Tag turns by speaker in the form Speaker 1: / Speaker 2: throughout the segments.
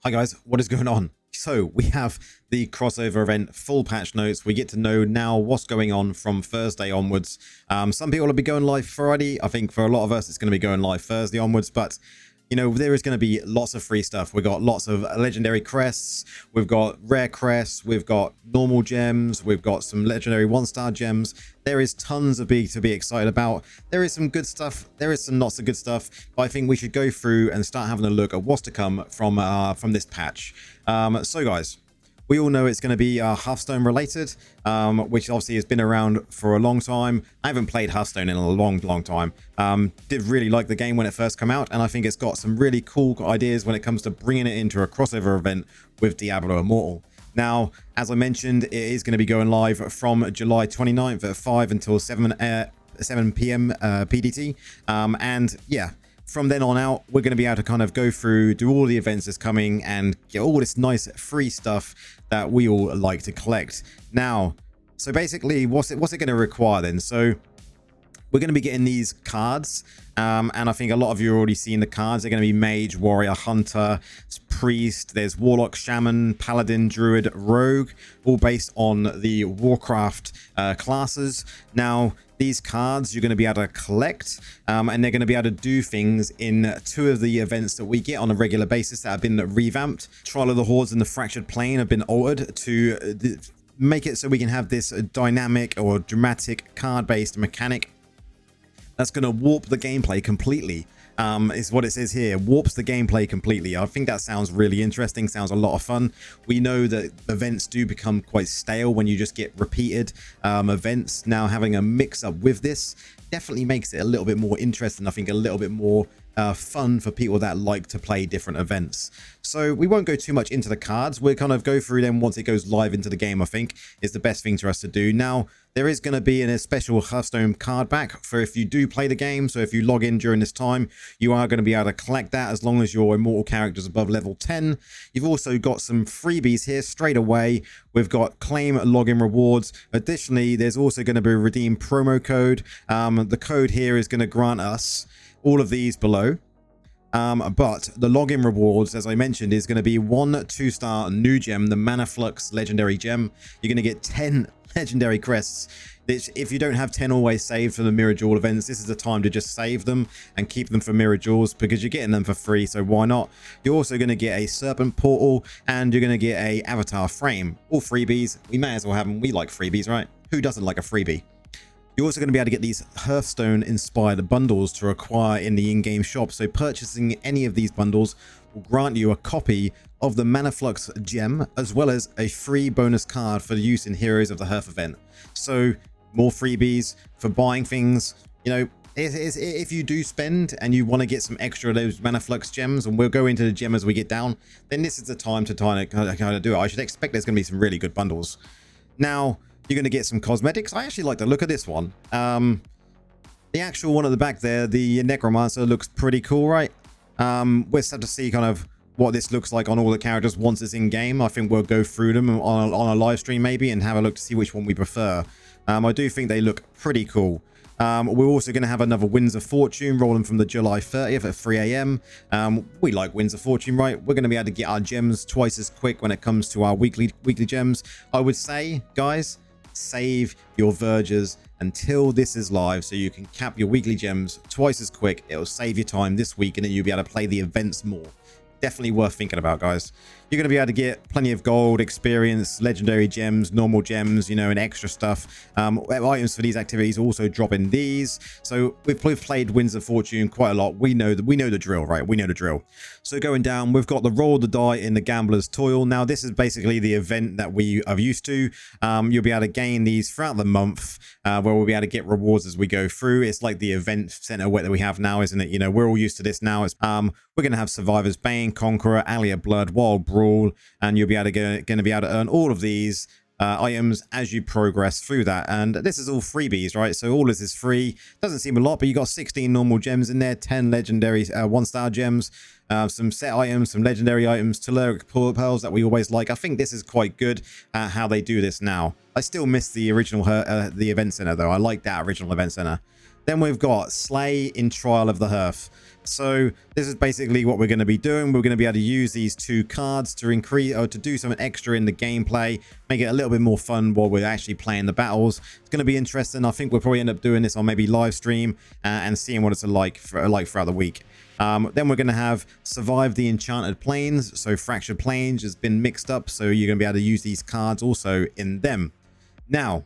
Speaker 1: Hi guys, what is going on? So we have the crossover event, full patch notes. We get to know now what's going on from Thursday onwards. Some people will be going live Friday. I think for a lot of us, it's going to be going live Thursday onwards. But, you know, there is going to be lots of free stuff. We've got lots of legendary crests. We've got rare crests. We've got normal gems. We've got some legendary 1-star gems. There is tons of to be excited about. There is some good stuff. There is some not so good stuff. But I think we should go through and start having a look at what's to come from this patch. So guys, we all know it's going to be Hearthstone related, which obviously has been around for a long time. I haven't played Hearthstone in a long time. Did really like the game when it first came out, and I think it's got some really cool ideas when it comes to bringing it into a crossover event with Diablo Immortal. Now, as I mentioned, it is going to be going live from July 29th at 5 until 7 p.m. PDT. And yeah, from then on out, we're going to be able to kind of go through, do all the events that's coming, and get all this nice free stuff that we all like to collect. Now, so basically, what's it going to require then? So we're going to be getting these cards, and I think a lot of you are already seeing the cards. They're going to be Mage, Warrior, Hunter, Priest, there's Warlock, Shaman, Paladin, Druid, Rogue, all based on the Warcraft classes. Now, these cards you're going to be able to collect, and they're going to be able to do things in 2 of the events that we get on a regular basis that have been revamped. Trial of the Hordes and the Fractured Plane have been altered to make it so we can have this dynamic or dramatic card-based mechanic that's going to warp the gameplay completely. Is what it says here, warps the gameplay completely. I think that sounds really interesting, sounds a lot of fun. We know that events do become quite stale when you just get repeated events. Now having a mix up with this definitely makes it a little bit more interesting. I think a little bit more fun for people that like to play different events. So we won't go too much into the cards. We'll kind of go through them once it goes live into the game. I think is the best thing for us to do. Now there is going to be a special Hearthstone card back for if you do play the game. So if you log in during this time, you are going to be able to collect that as long as your immortal character is above level 10. You've also got some freebies here straight away. We've got claim login rewards. Additionally, there's also going to be a redeem promo code. The code here is going to grant us all of these below. But the login rewards, as I mentioned, is going to be 1 2-star new gem, the Manaflux legendary gem. You're going to get 10 legendary crests. If you don't have 10 always saved for the Mirror Jewel events, this is the time to just save them and keep them for Mirror Jewels because you're getting them for free, so why not? You're also going to get a Serpent Portal and you're going to get a Avatar Frame. All freebies. We may as well have them. We like freebies, right? Who doesn't like a freebie? You're also going to be able to get these Hearthstone inspired bundles to acquire in the in-game shop. So purchasing any of these bundles will grant you a copy of the Manaflux gem, as well as a free bonus card for use in Heroes of the Hearth event. So more freebies for buying things. You know, if you do spend and you want to get some extra of those Manaflux gems, and we'll go into the gem as we get down, then this is the time to kind of do it. I should expect there's going to be some really good bundles. Now, you're going to get some cosmetics. I actually like the look of this one. The actual one at the back there, the Necromancer, looks pretty cool, right? We'll have to see kind of what this looks like on all the characters once it's in game. I think we'll go through them on a live stream maybe and have a look to see which one we prefer. I do think they look pretty cool. We're also going to have another Winds of Fortune rolling from the July 30th at 3 a.m. We like Winds of Fortune, right? We're going to be able to get our gems twice as quick when it comes to our weekly gems. I would say, guys, save your verges until this is live so you can cap your weekly gems twice as quick. It'll save you time this week and then you'll be able to play the events more. Definitely worth thinking about, guys. You're going to be able to get plenty of gold, experience, legendary gems, normal gems, you know, and extra stuff. Items for these activities also drop in these. So we've played Winds of Fortune quite a lot. We know the drill, right? We know the drill. So going down, we've got the Roll the Die in the Gambler's Toil. Now, this is basically the event that we are used to. You'll be able to gain these throughout the month, where we'll be able to get rewards as we go through. It's like the event center that we have now, isn't it? You know, we're all used to this now. It's, we're going to have Survivor's Bane, Conqueror, Alley of Blood, Wild Brawl, and you'll be able to going to be able to earn all of these items as you progress through that. And this is all freebies, right? So all of this is free. Doesn't seem a lot, but you got 16 normal gems in there, 10 legendary 1-star gems, some set items, some legendary items, telluric pearls that we always like. I think this is quite good how they do this now. I still miss the original the event center though. I like that original event center. Then we've got Slay in Trial of the Hearth. So this is basically what we're going to be doing. We're going to be able to use these 2 cards to increase or to do something extra in the gameplay, make it a little bit more fun while we're actually playing the battles. It's going to be interesting. I think we'll probably end up doing this on maybe live stream and seeing what it's like throughout the week. Then we're going to have Survive the Enchanted Plains. So Fractured Plains has been mixed up, so you're going to be able to use these cards also in them. Now,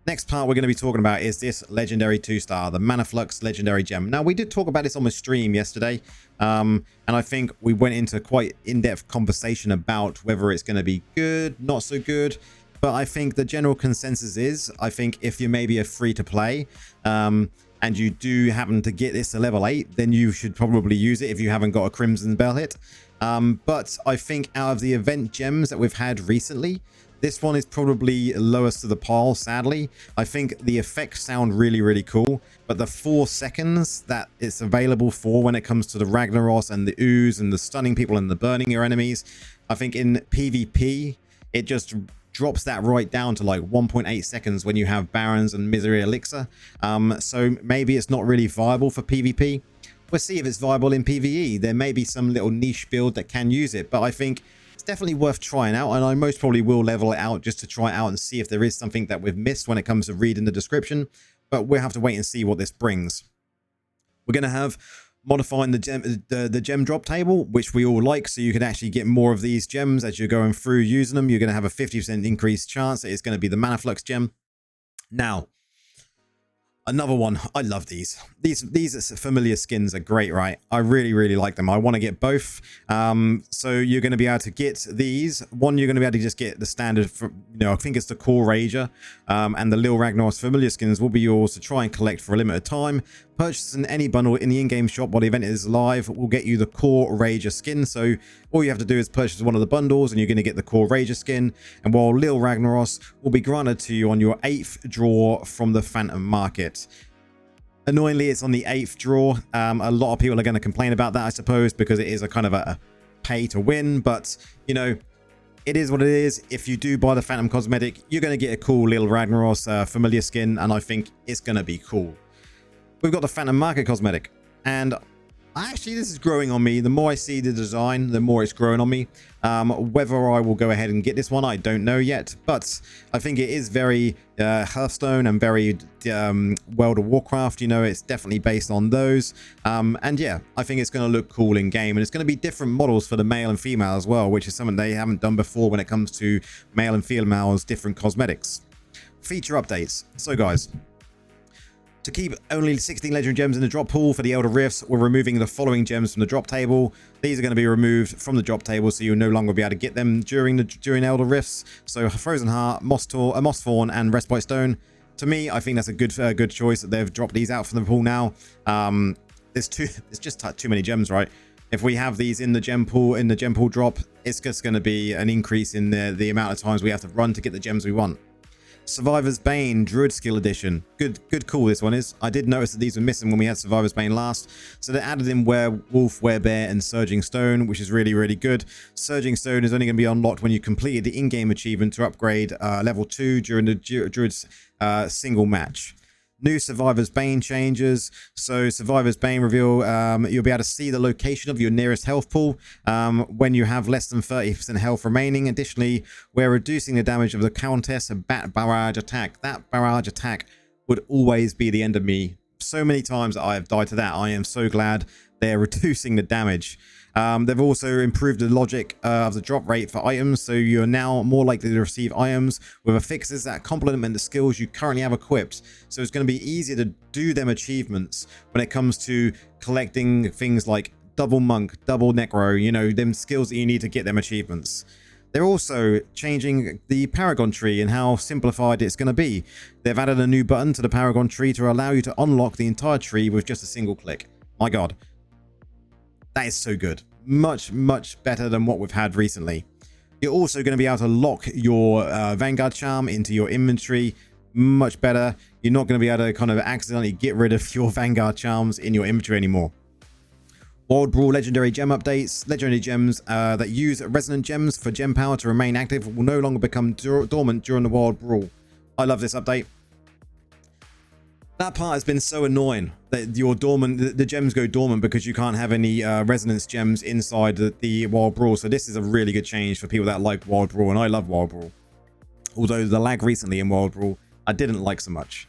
Speaker 1: next part we're going to be talking about is this legendary 2-star, the Manaflux legendary gem. Now, we did talk about this on the stream yesterday, and I think we went into quite in-depth conversation about whether it's going to be good, not so good. But I think the general consensus is, I think if you're maybe a free-to-play, and you do happen to get this to level 8, then you should probably use it if you haven't got a Crimson Bell hit. But I think out of the event gems that we've had recently, this one is probably lowest of the pile, sadly. I think the effects sound really, really cool, but the 4 seconds that it's available for when it comes to the Ragnaros and the ooze and the stunning people and the burning your enemies, I think in PvP, it just drops that right down to like 1.8 seconds when you have Barons and Misery Elixir. So maybe it's not really viable for PvP. We'll see if it's viable in PvE. There may be some little niche build that can use it, but I think it's definitely worth trying out, and I most probably will level it out just to try it out and see if there is something that we've missed when it comes to reading the description. But we'll have to wait and see what this brings. We're going to have modifying the gem drop table, which we all like, so you can actually get more of these gems as you're going through using them. You're going to have a 50% increased chance that it's going to be the Manaflux gem. Now, another one, I love these familiar skins are great, right? I really, really like them. I want to get both. So you're going to be able to get these. One, you're going to be able to just get the standard, I think it's the Core Rager, and the Lil Ragnaros familiar skins will be yours to try and collect for a limited time. Purchasing any bundle in the in-game shop while the event is live will get you the Core Rager skin. So all you have to do is purchase one of the bundles and you're going to get the Core Rager skin. And while Lil Ragnaros will be granted to you on your 8th draw from the Phantom Market. Annoyingly, it's on the 8th draw. A lot of people are going to complain about that, I suppose, because it is a kind of a pay to win. But, it is what it is. If you do buy the Phantom Cosmetic, you're going to get a cool Lil Ragnaros familiar skin. And I think it's going to be cool. We've got the Phantom Market Cosmetic, and actually this is growing on me. The more I see the design, the more it's growing on me. Whether I will go ahead and get this one, I don't know yet, but I think it is very Hearthstone and very World of Warcraft. It's definitely based on those. And yeah, I think it's going to look cool in game, and it's going to be different models for the male and female as well, which is something they haven't done before when it comes to male and females different cosmetics. Feature updates. So guys, to keep only 16 legendary gems in the drop pool for the Elder Rifts, we're removing the following gems from the drop table. These are going to be removed from the drop table, so you'll no longer be able to get them during Elder Rifts. So Frozen Heart, Moss Thorn, and Respite Stone. To me, I think that's a good choice that they've dropped these out from the pool now. There's just too many gems, right? If we have these in the gem pool drop, it's just going to be an increase in the amount of times we have to run to get the gems we want. Survivor's Bane Druid Skill Edition. Good call this one is. I did notice that these were missing when we had Survivor's Bane last. So they added in Werewolf, Werebear, and Surging Stone, which is really, really good. Surging Stone is only going to be unlocked when you completed the in-game achievement to upgrade level 2 during the Druid's single match. New Survivor's Bane changes. So Survivor's Bane reveal, you'll be able to see the location of your nearest health pool when you have less than 30% health remaining. Additionally, we're reducing the damage of the Countess Bat Barrage attack. That barrage attack would always be the end of me. So many times that I have died to that. I am so glad they're reducing the damage. They've also improved the logic of the drop rate for items, so you're now more likely to receive items with affixes that complement the skills you currently have equipped. So it's going to be easier to do them achievements when it comes to collecting things like double monk, double necro, them skills that you need to get them achievements. They're also changing the Paragon tree and how simplified it's going to be. They've added a new button to the Paragon tree to allow you to unlock the entire tree with just a single click. My God. That is so good. Much, much better than what we've had recently. You're also going to be able to lock your Vanguard Charm into your inventory. Much better. You're not going to be able to kind of accidentally get rid of your Vanguard Charms in your inventory anymore. Wild Brawl Legendary Gem Updates. Legendary gems that use Resonant Gems for gem power to remain active will no longer become dormant during the Wild Brawl. I love this update. That part has been so annoying that your dormant, the gems go dormant because you can't have any resonance gems inside the Wild Brawl. So this is a really good change for people that like Wild Brawl, and I love Wild Brawl. Although the lag recently in Wild Brawl, I didn't like so much.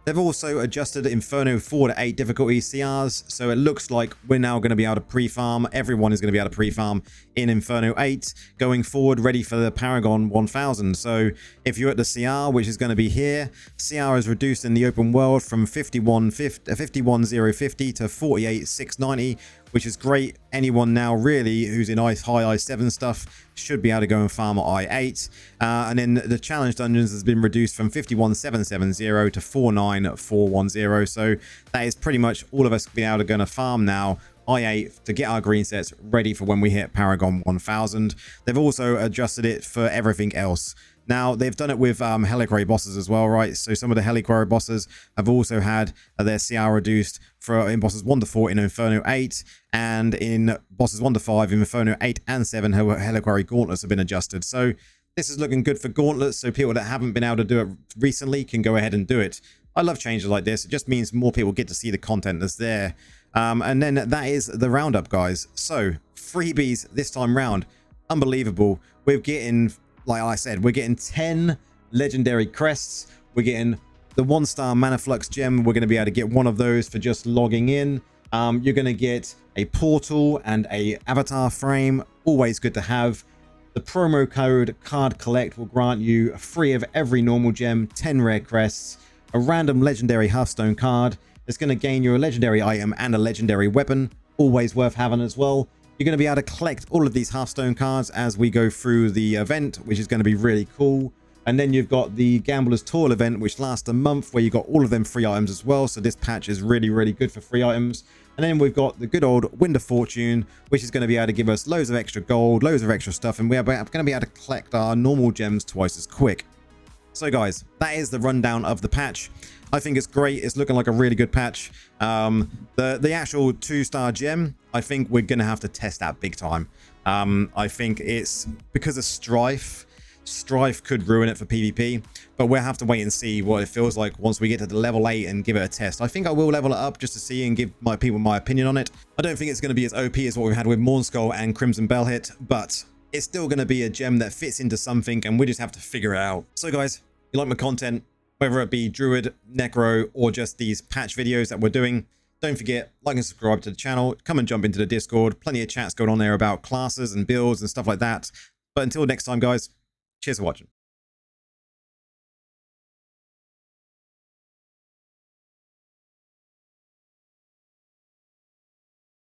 Speaker 1: They've also adjusted Inferno 4 to 8 difficulty CRs, so it looks like we're now going to be able to pre-farm. Everyone is going to be able to pre-farm in Inferno 8 going forward, ready for the Paragon 1000. So if you're at the CR, which is going to be here, CR is reduced in the open world from 51,050 to 48,690, which is great. Anyone now really who's in high I7 stuff should be able to go and farm at I8. And then the challenge dungeons has been reduced from 51,770 to 49,410. So that is pretty much all of us being able to go and farm now I8 to get our green sets ready for when we hit Paragon 1000. They've also adjusted it for everything else. Now, they've done it with Heliquary bosses as well, right? So some of the Heliquary bosses have also had their CR reduced for in bosses 1 to 4 in Inferno 8, and in bosses 1 to 5 in Inferno 8 and 7, Heliquary gauntlets have been adjusted. So this is looking good for gauntlets, so people that haven't been able to do it recently can go ahead and do it. I love changes like this. It just means more people get to see the content that's there. And then that is the roundup, guys. So freebies this time round. Unbelievable. We're getting, like I said, we're getting 10 legendary crests. We're getting the 1-star Manaflux gem. We're going to be able to get one of those for just logging in. You're going to get a portal and a avatar frame. Always good to have. The promo code card collect will grant you free of every normal gem, 10 rare crests, a random legendary Hearthstone card. It's going to gain you a legendary item and a legendary weapon. Always worth having as well. You're going to be able to collect all of these Hearthstone cards as we go through the event, which is going to be really cool. And then you've got the Gambler's Toil event, which lasts a month, where you got all of them free items as well. So this patch is really, really good for free items. And then we've got the good old Wind of Fortune, which is going to be able to give us loads of extra gold, loads of extra stuff, and we're going to be able to collect our normal gems twice as quick. So guys, that is the rundown of the patch. I think it's great. It's looking like a really good patch. The actual 2-star gem, I think we're going to have to test out big time. I think it's because of Strife. Strife could ruin it for PvP, but we'll have to wait and see what it feels like once we get to the level 8 and give it a test. I think I will level it up just to see and give my people my opinion on it. I don't think it's going to be as OP as what we've had with Mornskull and Crimson Bellhit, but it's still going to be a gem that fits into something, and we just have to figure it out. So guys, if you like my content, whether it be Druid, Necro, or just these patch videos that we're doing, don't forget, like and subscribe to the channel. Come and jump into the Discord. Plenty of chats going on there about classes and builds and stuff like that. But until next time, guys, cheers for watching.